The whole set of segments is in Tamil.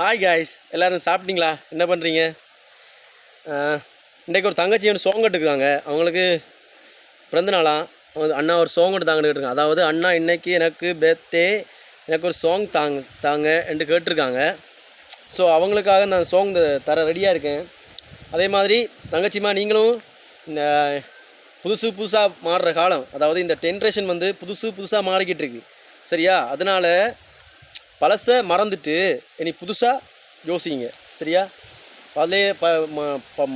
ஹாய் காய்ஸ், எல்லோரும் சாப்பிட்டீங்களா? என்ன பண்ணுறீங்க? இன்றைக்கு ஒரு தங்கச்சி வந்து சோங் கட்டுருக்காங்க. அவங்களுக்கு பிறந்தநாளாம். அண்ணா ஒரு சோங் கட்டு தாங்கன்னு கேட்டிருக்காங்க. அதாவது அண்ணா இன்றைக்கி எனக்கு பர்த்டே, எனக்கு ஒரு சாங் தாங்க என்று கேட்டிருக்காங்க. ஸோ அவங்களுக்காக நான் சாங் தர ரெடியாக இருக்கேன். அதே மாதிரி தங்கச்சிமா நீங்களும் இந்த புதுசாக மாறுற காலம், அதாவது இந்த ஜென்ரேஷன் வந்து புதுசாக மாறிக்கிட்டு இருக்கு சரியா? அதனால் பழசை மறந்துட்டு இனி புதுசாக யோசிங்க சரியா? அதிலே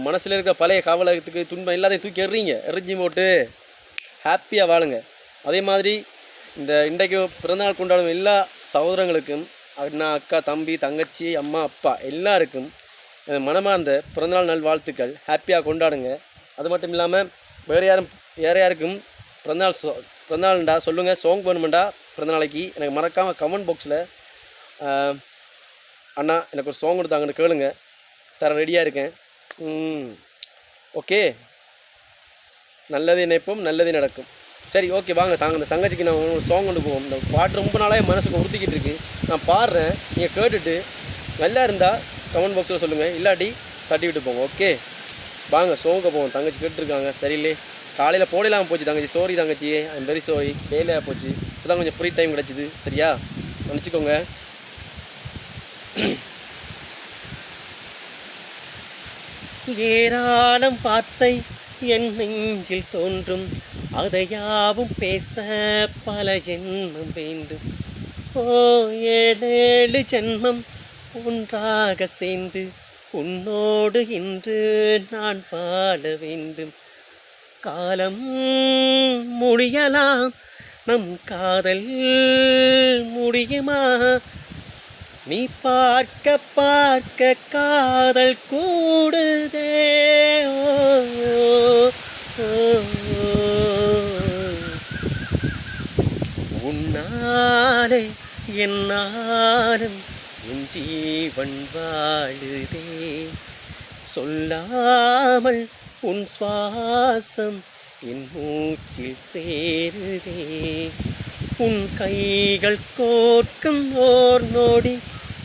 மனசில் இருக்கிற பழைய காவலகத்துக்கு துன்பம் எல்லாத்தையும் தூக்கி எறிஞ்சு போட்டு ஹாப்பியாக வாழுங்க. அதே மாதிரி இன்றைக்கு பிறந்தநாள் கொண்டாடும் எல்லா சகோதரங்களுக்கும், அண்ணா, அக்கா, தம்பி, தங்கச்சி, அம்மா, அப்பா எல்லாருக்கும் மனமார்ந்த பிறந்தநாள் நல்வாழ்த்துக்கள். ஹாப்பியாக கொண்டாடுங்க. அது மட்டும் இல்லாமல் வேறு யாருக்கும் பிறந்தநாள்ண்டா சொல்லுங்கள். சாங் வேணுமெண்டா பிறந்தநாளைக்கு எனக்கு மறக்காமல் கமெண்ட் பாக்ஸில் அண்ணா எனக்கு ஒரு சாங் கொடுத்தாங்கன்னு கேளுங்க. தர ரெடியாக இருக்கேன். ஓகே, நல்லது நினைப்போம், நல்லது நடக்கும். சரி, ஓகே, வாங்க இந்த தங்கச்சிக்கு நான் ஒரு சாங் கொண்டு போவோம். இந்த பாட்டு ரொம்ப நாளாக மனசுக்கு உறுத்திக்கிட்டு இருக்கு. நான் பாடுறேன், நீங்கள் கேட்டுட்டு நல்லா இருந்தால் கமெண்ட் பாக்ஸில் சொல்லுங்கள், இல்லாட்டி தட்டி விட்டு போங்க. ஓகே, வாங்க சாங்கை போவோம். தங்கச்சி கேட்டுருக்காங்க. சரியில்லே, காலையில் போடலாமல் போச்சு தங்கச்சி. சாரி தங்கச்சி, ஐம் வெரி சாரி. வேலையாக போச்சு. இப்போ தான் கொஞ்சம் ஃப்ரீ டைம் கிடச்சிது சரியா? நினச்சிக்கோங்க. ஏராளம் வார்த்தை என் நெஞ்சில் தோன்றும், அதையாவும் பேச பல ஜென்மம் வேண்டும். ஓ, 7 ஜென்மம் ஒன்றாக சேர்ந்து உன்னோடு இன்று நான் வாழ வேண்டும். காலம் முடியலாம், நம் காதல் முடியுமா? நீ பார்க்க காதல் கூடுதே. உன்னாலே என்னாலும் என் ஜீவன் வாழுதே. சொல்லாமல் உன் சுவாசம் என் மூச்சில் சேருதே. உன் கைகள் கோர்க்கும் ஓர் நொடி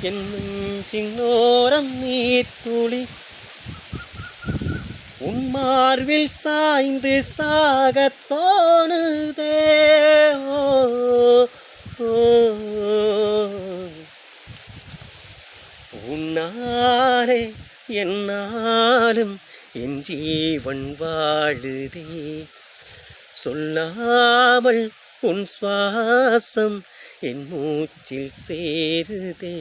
என் நெஞ்சின் ஓரம் நீர் துளி. உன் மார்பில் சாய்ந்து சாகத் தோணுதே. உன்னாலே என்னாலும் என் ஜீவன் வாழுதே. சொல்லாமல் உன் சுவாசம் என் மூச்சில் சேருதே.